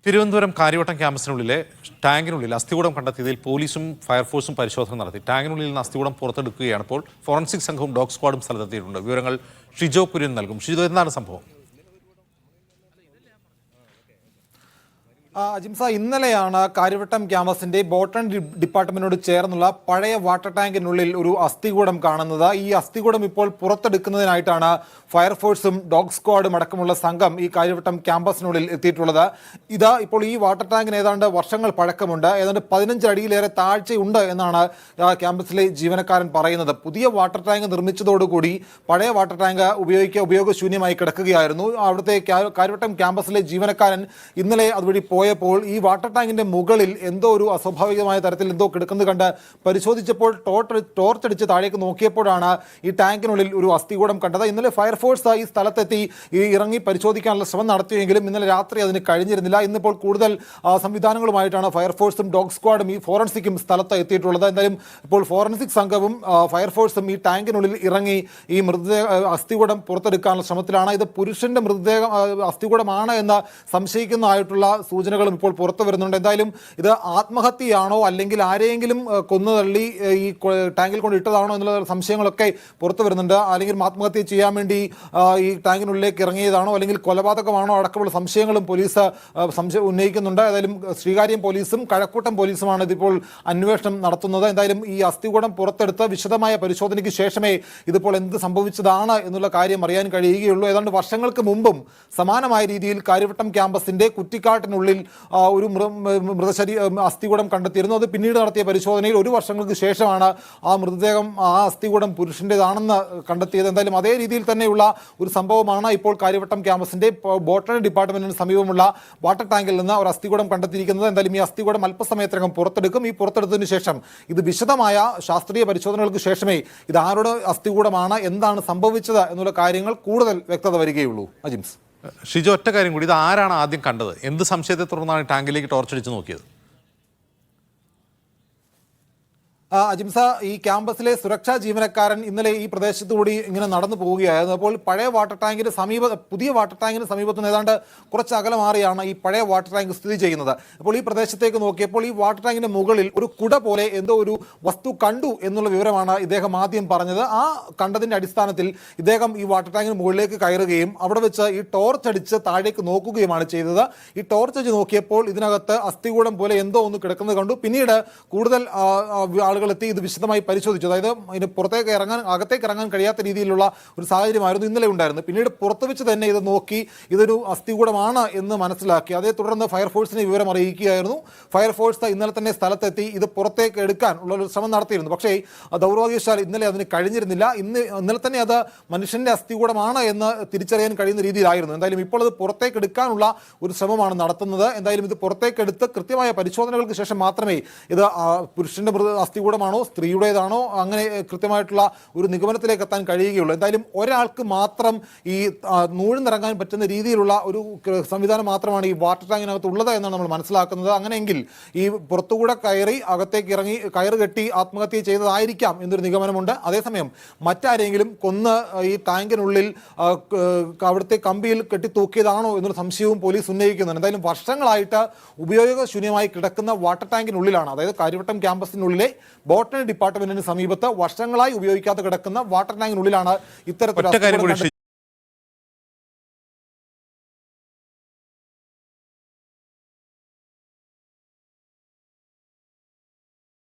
തിരുവനന്തപുരം കാര്യവട്ടം ക്യാമ്പസിനുള്ളിലെ ടാങ്കിനുള്ളിൽ അസ്ഥികൂടം കണ്ടെത്തിയതിൽ പോലീസും ഫയർഫോഴ്സും പരിശോധന നടത്തി. ടാങ്കിനുള്ളിൽ നിന്ന് അസ്ഥികൂടം പുറത്തെടുക്കുകയാണ്. ഇപ്പോൾ ഫോറൻസിക് സംഘവും ഡോഗ് സ്ക്വാഡും സ്ഥലത്തെത്തിയിട്ടുണ്ട്. വിവരങ്ങൾ ഷിജോ കുര്യൻ നൽകും. ഷിജോ, എന്താണ് സംഭവം? അജിംസ, ഇന്നലെയാണ് കാര്യവട്ടം ക്യാമ്പസിന്റെ ബോട്ടണി ഡിപ്പാർട്ട്മെന്റിനോട് ചേർന്നുള്ള പഴയ വാട്ടർ ടാങ്കിനുള്ളിൽ ഒരു അസ്ഥികൂടം കാണുന്നത്. ഈ അസ്ഥികൂടം ഇപ്പോൾ പുറത്തെടുക്കുന്നതിനായിട്ടാണ് ഫയർഫോഴ്സും ഡോഗ് സ്ക്വാഡും അടക്കമുള്ള സംഘം ഈ കാര്യവട്ടം ക്യാമ്പസിനുള്ളിൽ എത്തിയിട്ടുള്ളത്. ഇത് ഇപ്പോൾ ഈ വാട്ടർ ടാങ്കിന് ഏതാണ്ട് വർഷങ്ങൾ പഴക്കമുണ്ട്. ഏതാണ്ട് 15 അടിയിലേറെ താഴ്ചയുണ്ട് എന്നാണ് ക്യാമ്പസിലെ ജീവനക്കാരൻ പറയുന്നത്. പുതിയ വാട്ടർ ടാങ്ക് നിർമ്മിച്ചതോടുകൂടി പഴയ വാട്ടർ ടാങ്ക് ഉപയോഗശൂന്യമായി കിടക്കുകയായിരുന്നു. അവിടുത്തെ കാര്യവട്ടം ക്യാമ്പസിലെ ജീവനക്കാരൻ ഇന്നലെ അതുവഴി പോയപ്പോൾ ഈ വാട്ടർ ടാങ്കിന്റെ മുകളിൽ എന്തോ ഒരു അസ്വാഭാവികമായ തരത്തിൽ എന്തോ കിടക്കുന്നത് കണ്ട് പരിശോധിച്ചപ്പോൾ ടോർച്ചടിച്ച് താഴേക്ക് നോക്കിയപ്പോഴാണ് ഈ ടാങ്കിനുള്ളിൽ ഒരു അസ്ഥികൂടം കണ്ടത്. ഇന്നലെ ഫയർഫോഴ്സ് ഈ സ്ഥലത്തെത്തി ഇറങ്ങി പരിശോധിക്കാനുള്ള ശ്രമം നടത്തിയെങ്കിലും ഇന്നലെ രാത്രി അതിന് കഴിഞ്ഞിരുന്നില്ല. ഇന്നിപ്പോൾ കൂടുതൽ സംവിധാനങ്ങളുമായിട്ടാണ് ഫയർഫോഴ്സും ഡോഗ് സ്ക്വാഡും ഈ ഫോറൻസിക്കും സ്ഥലത്ത് എത്തിയിട്ടുള്ളത്. എന്തായാലും ഇപ്പോൾ ഫോറൻസിക് സംഘവും ഫയർഫോഴ്സും ഈ ടാങ്കിനുള്ളിൽ ഇറങ്ങി ഈ അസ്ഥികൂടം പുറത്തെടുക്കാനുള്ള ശ്രമത്തിലാണ്. ഇത് പുരുഷന്റെ അസ്ഥികൂടമാണ് എന്ന് സംശയിക്കുന്നതായിട്ടുള്ള സൂചനകളും ഇപ്പോൾ പുറത്തു വരുന്നുണ്ട്. എന്തായാലും ഇത് ആത്മഹത്യയാണോ അല്ലെങ്കിൽ ആരെയെങ്കിലും കൊന്നുതള്ളി ഈ ടാങ്കിൽ കൊണ്ട് ഇട്ടതാണോ എന്നുള്ള സംശയങ്ങളൊക്കെ പുറത്തു വരുന്നുണ്ട്. അല്ലെങ്കിൽ ആത്മഹത്യ ചെയ്യാൻ വേണ്ടി ഈ ടാങ്കിനുള്ളിലേക്ക് ഇറങ്ങിയതാണോ അല്ലെങ്കിൽ കൊലപാതകമാണോ അടക്കമുള്ള സംശയങ്ങളും പോലീസ് ഉന്നയിക്കുന്നുണ്ട്. ഏതായാലും ശ്രീകാര്യം പോലീസും കഴക്കൂട്ടം പോലീസുമാണ് ഇതിപ്പോൾ അന്വേഷണം നടത്തുന്നത്. എന്തായാലും ഈ അസ്ഥികൂടം പുറത്തെടുത്ത് വിശദമായ പരിശോധനയ്ക്ക് ശേഷമേ ഇതിപ്പോൾ എന്ത് സംഭവിച്ചതാണ് എന്നുള്ള കാര്യം അറിയാൻ കഴിയുകയുള്ളൂ. ഏതാണ്ട് വർഷങ്ങൾക്ക് മുമ്പും സമാനമായ രീതിയിൽ കാര്യവട്ടം ക്യാമ്പസിന്റെ കുറ്റിക്കാട്ടിനുള്ളിൽ ഒരു അസ്ഥികൂടം കണ്ടെത്തിയിരുന്നു. അത് പിന്നീട് നടത്തിയ പരിശോധനയിൽ 1 വർഷങ്ങൾക്ക് ശേഷമാണ് ആ മൃതദേഹം, ആ അസ്ഥികൂടം പുരുഷൻ്റെതാണെന്ന് കണ്ടെത്തിയത്. എന്തായാലും അതേ രീതിയിൽ തന്നെയുള്ള ഒരു സംഭവമാണ് ഇപ്പോൾ കാര്യവട്ടം ക്യാമ്പസിന്റെ ബോട്ടണി ഡിപ്പാർട്ട്മെന്റിന് സമീപമുള്ള വാട്ടർ ടാങ്കിൽ നിന്ന് ഒരു അസ്ഥികൂടം കണ്ടെത്തിയിരിക്കുന്നത്. എന്തായാലും ഈ അസ്ഥികൂടം അല്പസമയത്തിനകം പുറത്തെടുക്കും. ഈ പുറത്തെടുത്തതിന് ശേഷം ഇത് വിശദമായ ശാസ്ത്രീയ പരിശോധനകൾക്ക് ശേഷമേ ഇത് ആരുടെ അസ്ഥികൂടമാണ്, എന്താണ് സംഭവിച്ചത് എന്നുള്ള കാര്യങ്ങൾ കൂടുതൽ വ്യക്തത വരികയുള്ളൂ. അജിംസ്, ഷിജോ, ഒറ്റ കാര്യം കൂടി, ഇത് ആരാണ് ആദ്യം കണ്ടത്? എന്ത് സംശയത്തെ തുടർന്നാണ് ടാങ്കിലേക്ക് ടോർച്ചടിച്ച് നോക്കിയത്? അജിംസ, ഈ ക്യാമ്പസിലെ സുരക്ഷാ ജീവനക്കാരൻ ഇന്നലെ ഈ പ്രദേശത്തുകൂടി ഇങ്ങനെ നടന്നു പോവുകയായിരുന്നു. അപ്പോൾ പഴയ വാട്ടർ ടാങ്കിന് പുതിയ വാട്ടർ ടാങ്കിന് സമീപത്ത് നിന്ന് ഏതാണ്ട് കുറച്ച് അകലെ മാറിയാണ് ഈ പഴയ വാട്ടർ ടാങ്ക് സ്ഥിതി ചെയ്യുന്നത്. അപ്പോൾ ഈ പ്രദേശത്തേക്ക് നോക്കിയപ്പോൾ ഈ വാട്ടർ ടാങ്കിന്റെ മുകളിൽ ഒരു കുട പോലെ എന്തോ ഒരു വസ്തു കണ്ടു എന്നുള്ള വിവരമാണ് ഇദ്ദേഹം ആദ്യം പറഞ്ഞത്. ആ കണ്ടതിന്റെ അടിസ്ഥാനത്തിൽ ഇദ്ദേഹം ഈ വാട്ടർ ടാങ്കിന് മുകളിലേക്ക് കയറുകയും അവിടെ വെച്ച് ഈ ടോർച്ച് അടിച്ച് താഴേക്ക് നോക്കുകയുമാണ് ചെയ്തത്. ഈ ടോർച്ച് അടിച്ച് നോക്കിയപ്പോൾ ഇതിനകത്ത് അസ്ഥികൂടം പോലെ എന്തോ ഒന്ന് കിടക്കുന്നത് കണ്ടു. പിന്നീട് കൂടുതൽ ആളുകളെത്തി ഇത് വിശദമായി പരിശോധിച്ചു. അതായത് ഇതിന് അകത്തേക്ക് ഇറങ്ങാൻ കഴിയാത്ത രീതിയിലുള്ള ഒരു സാഹചര്യമായിരുന്നു ഇന്നലെ ഉണ്ടായിരുന്നത്. പിന്നീട് പുറത്തു വെച്ച് തന്നെ ഇത് നോക്കി ഇതൊരു അസ്ഥികൂടമാണ് എന്ന് മനസ്സിലാക്കി. അതേ തുടർന്ന് ഫയർഫോഴ്സിനെ വിവരം അറിയിക്കുകയായിരുന്നു. ഫയർഫോഴ്സ് ഇന്നലെ തന്നെ സ്ഥലത്തെത്തി ഇത് പുറത്തേക്ക് എടുക്കാൻ ഉള്ള ഒരു ശ്രമം നടത്തിയിരുന്നു. പക്ഷേ ദൗർഭാഗ്യവശാൽ ഇന്നലെ അതിന് കഴിഞ്ഞിരുന്നില്ല. ഇന്നലെ തന്നെ അത് മനുഷ്യന്റെ അസ്ഥികൂടമാണ് എന്ന് തിരിച്ചറിയാൻ കഴിയുന്ന രീതിയിലായിരുന്നു. എന്തായാലും ഇപ്പോൾ അത് പുറത്തേക്ക് എടുക്കാനുള്ള ഒരു ശ്രമമാണ് നടത്തുന്നത്. എന്തായാലും ഇത് പുറത്തേക്കെടുത്ത് കൃത്യമായ പരിശോധനകൾക്ക് ശേഷം മാത്രമേ ഇത് പുരുഷന്റെ അസ്ഥികൂടമാണോ സ്ത്രീയുടേതാണോ അങ്ങനെ കൃത്യമായിട്ടുള്ള ഒരു നിഗമനത്തിലേക്ക് എത്താൻ കഴിയുകയുള്ളൂ. എന്തായാലും ഒരാൾക്ക് മാത്രം ഈ നൂഴ്ന്നിറങ്ങാൻ പറ്റുന്ന രീതിയിലുള്ള ഒരു സംവിധാനം മാത്രമാണ് ഈ വാട്ടർ ടാങ്കിനകത്ത് ഉള്ളത് എന്നാണ് നമ്മൾ മനസ്സിലാക്കുന്നത്. അങ്ങനെയെങ്കിൽ ഈ പുറത്തുകൂടെ അകത്തേക്ക് ഇറങ്ങി കയറ് കെട്ടി ആത്മഹത്യ ചെയ്തതായിരിക്കാം എന്നൊരു നിഗമനമുണ്ട്. അതേസമയം മറ്റാരെങ്കിലും കൊന്ന് ഈ ടാങ്കിനുള്ളിൽ അവിടുത്തെ കമ്പിയിൽ കെട്ടിത്തൂക്കിയതാണോ എന്നൊരു സംശയവും പോലീസ് ഉന്നയിക്കുന്നുണ്ട്. എന്തായാലും വർഷങ്ങളായിട്ട് ഉപയോഗശൂന്യമായി കിടക്കുന്ന വാട്ടർ ടാങ്കിനുള്ളിലാണ്, അതായത് കാര്യവട്ടം ക്യാമ്പസിനുള്ളിലെ ബോട്ടണി ഡിപ്പാർട്ട്മെന്റിന് സമീപത്ത് വർഷങ്ങളായി ഉപയോഗിക്കാതെ കിടക്കുന്ന വാട്ടർ ടാങ്കിനുള്ളിലാണ് ഇത്തരത്തിലുള്ള